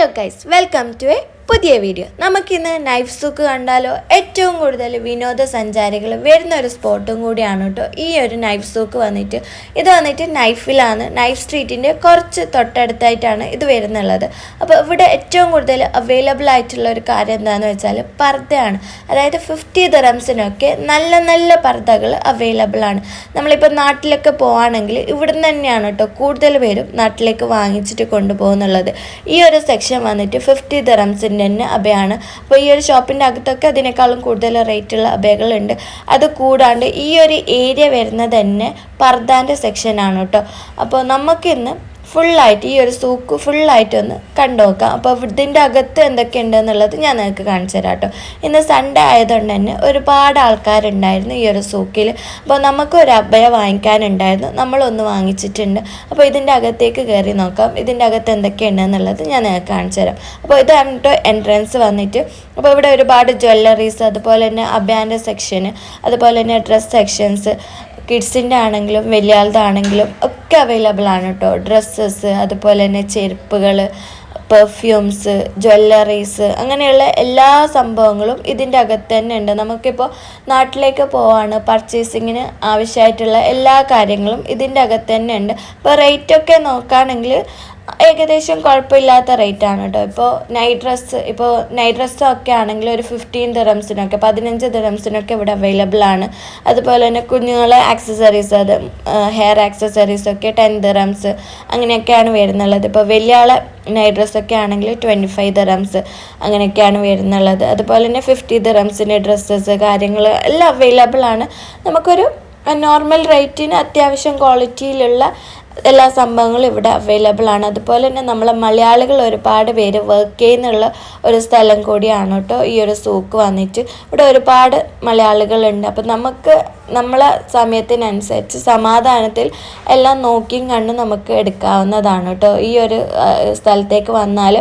Hello guys, welcome to a പുതിയ video. നമുക്കിന്ന് knife സൂക്ക് കണ്ടാലോ? ഏറ്റവും കൂടുതൽ വിനോദസഞ്ചാരികൾ വരുന്ന ഒരു സ്പോട്ടും കൂടിയാണ് കേട്ടോ ഈ ഒരു നൈഫ് സൂക്ക് വന്നിട്ട്. ഇത് വന്നിട്ട് നൈഫിലാണ്, നൈഫ് സ്ട്രീറ്റിൻ്റെ കുറച്ച് തൊട്ടടുത്തായിട്ടാണ് ഇത് വരുന്നുള്ളത്. അപ്പോൾ ഇവിടെ ഏറ്റവും കൂടുതൽ അവൈലബിൾ ആയിട്ടുള്ള ഒരു കാര്യം എന്താണെന്ന് വെച്ചാൽ പർദ്ദയാണ്. അതായത് 50 ദിറംസിനൊക്കെ നല്ല നല്ല പർദ്ദകൾ അവൈലബിൾ ആണ്. നമ്മളിപ്പോൾ നാട്ടിലൊക്കെ പോവുകയാണെങ്കിൽ ഇവിടുന്ന് തന്നെയാണ് കേട്ടോ കൂടുതൽ പേരും നാട്ടിലേക്ക് വാങ്ങിച്ചിട്ട് കൊണ്ടുപോകുന്നുള്ളത്. ഈ ഒരു സെക്ഷൻ വന്നിട്ട് 50 ദിറംസിൻ്റെ തന്നെ അബയാണ്. അപ്പോൾ ഈ ഒരു ഷോപ്പിൻ്റെ അകത്തൊക്കെ അതിനേക്കാളും കൂടുതൽ റേറ്റുള്ള അബകളുണ്ട്. അത് കൂടാണ്ട് ഈ ഒരു ഏരിയ വരുന്നത് തന്നെ പർദ്ദാൻ്റെ സെക്ഷനാണ് കേട്ടോ. അപ്പോൾ നമുക്കിന്ന് ഫുള്ളായിട്ട് ഈ ഒരു സൂക്ക് ഫുള്ളായിട്ടൊന്ന് കണ്ടു നോക്കാം. അപ്പോൾ ഇതിൻ്റെ അകത്ത് എന്തൊക്കെയുണ്ട് എന്നുള്ളത് ഞാൻ നിങ്ങൾക്ക് കാണിച്ചു തരാം കേട്ടോ. ഇന്ന് സൺഡേ ആയതുകൊണ്ട് തന്നെ ഒരുപാട് ആൾക്കാരുണ്ടായിരുന്നു ഈ ഒരു സൂക്കിൽ. അപ്പോൾ നമുക്കൊരു അബയ വാങ്ങിക്കാനുണ്ടായിരുന്നു, നമ്മളൊന്ന് വാങ്ങിച്ചിട്ടുണ്ട്. അപ്പോൾ ഇതിൻ്റെ അകത്തേക്ക് കയറി നോക്കാം, ഇതിൻ്റെ അകത്ത് എന്തൊക്കെയുണ്ട് എന്നുള്ളത് ഞാൻ നിങ്ങൾക്ക് കാണിച്ചു തരാം. അപ്പോൾ ഇതാണ് കേട്ടോ എൻട്രൻസ് വന്നിട്ട്. അപ്പോൾ ഇവിടെ ഒരുപാട് ജ്വല്ലറീസ്, അതുപോലെ തന്നെ അബയാൻ്റെ സെക്ഷന്, അതുപോലെ തന്നെ ഡ്രസ് സെക്ഷൻസ്, കിഡ്സിൻ്റെ ആണെങ്കിലും വലിയ ആളുതാണെങ്കിലും ഒക്കെ അവൈലബിൾ ആണ് കേട്ടോ. ഡ്രസ്സസ്, അതുപോലെ തന്നെ ചെരുപ്പുകൾ, പെർഫ്യൂംസ്, ജ്വല്ലറീസ്, അങ്ങനെയുള്ള എല്ലാ സംഭവങ്ങളും ഇതിൻ്റെ അകത്ത് തന്നെ ഉണ്ട്. നമുക്കിപ്പോൾ നാട്ടിലേക്ക് പോവാണ്, പർച്ചേസിങ്ങിന് ആവശ്യമായിട്ടുള്ള എല്ലാ കാര്യങ്ങളും ഇതിൻ്റെ അകത്ത് തന്നെ ഉണ്ട്. ഇപ്പോൾ റേറ്റൊക്കെ നോക്കുകയാണെങ്കിൽ ഏകദേശം കുഴപ്പമില്ലാത്ത റേറ്റാണ് കേട്ടോ. ഇപ്പോൾ നൈറ്റ് ഡ്രസ്സൊക്കെ ആണെങ്കിൽ ഒരു 15 ദിറംസിനൊക്കെ 15 ദിറംസിനൊക്കെ ഇവിടെ അവൈലബിൾ ആണ്. അതുപോലെ തന്നെ കുഞ്ഞുങ്ങളെ ആക്സസറീസ്, അത് ഹെയർ ആക്സസറീസൊക്കെ 10 ദിറംസ് അങ്ങനെയൊക്കെയാണ് വരുന്നുള്ളത്. ഇപ്പോൾ വലിയ ആളെ നൈറ്റ് ഡ്രസ്സൊക്കെ ആണെങ്കിൽ 25 ദിറംസ് അങ്ങനെയൊക്കെയാണ് വരുന്നുള്ളത്. അതുപോലെ തന്നെ 50 ദിറംസിൻ്റെ ഡ്രസ്സസ് കാര്യങ്ങൾ എല്ലാം അവൈലബിൾ ആണ്. നമുക്കൊരു നോർമൽ റേറ്റിന് അത്യാവശ്യം ക്വാളിറ്റിയിലുള്ള എല്ലാ സംഭവങ്ങളും ഇവിടെ അവൈലബിൾ ആണ്. അതുപോലെ തന്നെ നമ്മളെ മലയാളികൾ ഒരുപാട് പേര് വർക്ക് ചെയ്യുന്നുള്ള ഒരു സ്ഥലം കൂടിയാണ് കേട്ടോ ഈ ഒരു സൂക്ക് വന്നിട്ട്. ഇവിടെ ഒരുപാട് മലയാളികളുണ്ട്. അപ്പം നമുക്ക് നമ്മളെ സമയത്തിനനുസരിച്ച് സമാധാനത്തിൽ എല്ലാം നോക്കിയും കണ്ടും നമുക്ക് എടുക്കാവുന്നതാണ് കേട്ടോ. ഈ ഒരു സ്ഥലത്തേക്ക് വന്നാൽ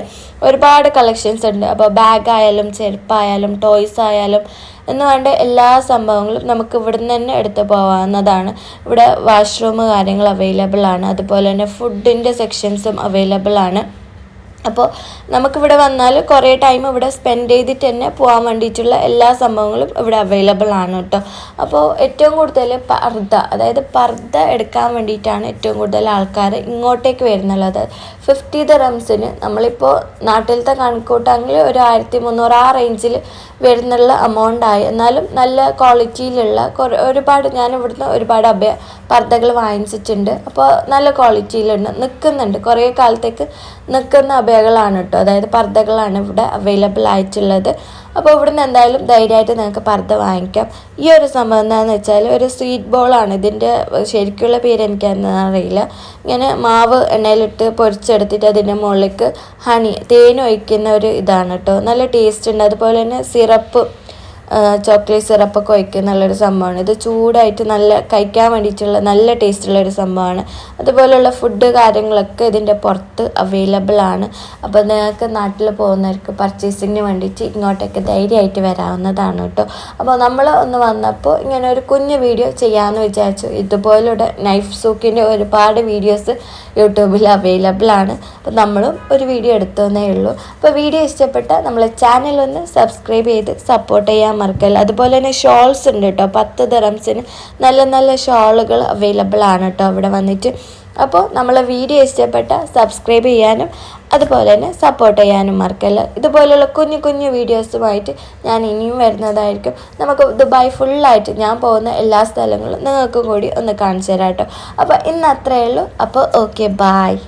ഒരുപാട് കളക്ഷൻസ് ഉണ്ട്. അപ്പോൾ ബാഗായാലും ചെരുപ്പായാലും ടോയ്സ് ആയാലും എന്ന് വേണ്ട എല്ലാ സംഭവങ്ങളും നമുക്ക് ഇവിടുന്ന് തന്നെ എടുത്ത് പോകാവുന്നതാണ്. ഇവിടെ വാഷ്റൂം കാര്യങ്ങൾ അവൈലബിൾ ആണ്. അതുപോലെ തന്നെ ഫുഡിൻ്റെ സെക്ഷൻസും അവൈലബിൾ ആണ്. അപ്പോൾ നമുക്കിവിടെ വന്നാൽ കുറേ ടൈം ഇവിടെ സ്പെൻഡ് ചെയ്തിട്ട് തന്നെ പോകാൻ വേണ്ടിയിട്ടുള്ള എല്ലാ സംഭവങ്ങളും ഇവിടെ അവൈലബിൾ ആണ് കേട്ടോ. അപ്പോൾ ഏറ്റവും കൂടുതൽ അതായത് പർദ്ദ എടുക്കാൻ വേണ്ടിയിട്ടാണ് ഏറ്റവും കൂടുതൽ ആൾക്കാർ ഇങ്ങോട്ടേക്ക് വരുന്നുള്ളത്. 50 ദിറംസിന് നമ്മളിപ്പോൾ നാട്ടിലത്തെ കണക്കൂട്ടാണെങ്കിൽ ഒരു 1300 ആ റേഞ്ചിൽ വരുന്നുള്ള എമൗണ്ടായി. എന്നാലും നല്ല ക്വാളിറ്റിയിലുള്ള ഒരുപാട് ഞാൻ ഇവിടുന്ന് ഒരുപാട് പർദ്ദകൾ വാങ്ങിച്ചിട്ടുണ്ട്. അപ്പോൾ നല്ല ക്വാളിറ്റിയിലുണ്ട്, നിൽക്കുന്നുണ്ട്, കുറേ കാലത്തേക്ക് നിൽക്കുന്ന അബയകളാണ് കേട്ടോ. അതായത് പർദ്ദകളാണ് ഇവിടെ അവൈലബിൾ ആയിട്ടുള്ളത്. അപ്പോൾ ഇവിടുന്ന് എന്തായാലും ധൈര്യമായിട്ട് നിങ്ങൾക്ക് പർദ്ദ വാങ്ങിക്കാം. ഈ ഒരു സംഭവം എന്താണെന്ന് വെച്ചാൽ ഒരു സ്വീറ്റ് ബോളാണ്. ഇതിൻ്റെ ശരിക്കുള്ള പേര് എനിക്ക് എന്താണെന്ന് അറിയില്ല. ഇങ്ങനെ മാവ് എണ്ണയിലിട്ട് പൊരിച്ചെടുത്തിട്ട് അതിൻ്റെ മുകളിലേക്ക് തേൻ ഒഴിക്കുന്ന ഒരു ഇതാണ് കേട്ടോ. നല്ല ടേസ്റ്റ് ഉണ്ട്. അതുപോലെ തന്നെ സിറപ്പ്, ചോക്ലേറ്റ് സിറപ്പൊക്കെ ഒഴിക്കുന്നുള്ളൊരു സംഭവമാണ്. ഇത് ചൂടായിട്ട് നല്ല കഴിക്കാൻ വേണ്ടിയിട്ടുള്ള നല്ല ടേസ്റ്റുള്ളൊരു സംഭവമാണ്. അതുപോലെയുള്ള ഫുഡ് കാര്യങ്ങളൊക്കെ ഇതിൻ്റെ പുറത്ത് അവൈലബിൾ ആണ്. അപ്പോൾ നിങ്ങൾക്ക് നാട്ടിൽ പോകുന്നവർക്ക് പർച്ചേസിങ്ങിന് വേണ്ടിയിട്ട് ഇങ്ങോട്ടേക്ക് ധൈര്യമായിട്ട് വരാവുന്നതാണ് കേട്ടോ. അപ്പോൾ നമ്മൾ ഒന്ന് വന്നപ്പോൾ ഇങ്ങനെ ഒരു കുഞ്ഞു വീഡിയോ ചെയ്യാമെന്ന് വിചാരിച്ചു. ഇതുപോലുള്ള നൈഫ് സൂക്കിൻ്റെ ഒരുപാട് വീഡിയോസ് യൂട്യൂബിൽ അവൈലബിൾ ആണ്. അപ്പോൾ നമ്മളും ഒരു വീഡിയോ എടുത്തതേ ഉള്ളൂ. അപ്പോൾ വീഡിയോ ഇഷ്ടപ്പെട്ടാൽ നമ്മളെ ചാനലൊന്ന് സബ്സ്ക്രൈബ് ചെയ്ത് സപ്പോർട്ട് ചെയ്യാൻ മറക്കല്ല. അതുപോലെ തന്നെ ഷോൾസ് ഉണ്ട് കേട്ടോ. 10 ദിറംസിന് നല്ല നല്ല ഷോളുകൾ അവൈലബിൾ ആണ് കേട്ടോ അവിടെ വന്നിട്ട്. അപ്പോൾ നമ്മളെ വീഡിയോ ഇഷ്ടപ്പെട്ട സബ്സ്ക്രൈബ് ചെയ്യാനും അതുപോലെ തന്നെ സപ്പോർട്ട് ചെയ്യാനും മറക്കല്ല. ഇതുപോലുള്ള കുഞ്ഞു കുഞ്ഞു വീഡിയോസുമായിട്ട് ഞാൻ ഇനിയും വരുന്നതായിരിക്കും. നമുക്ക് ദുബായ് ഫുള്ളായിട്ട് ഞാൻ പോകുന്ന എല്ലാ സ്ഥലങ്ങളും നിങ്ങൾക്കും കൂടി ഒന്ന് കാണിച്ചു തരാം കേട്ടോ. അപ്പോൾ ഇന്ന് അത്രയേ ഉള്ളൂ. അപ്പോൾ ഓക്കെ, ബായ്.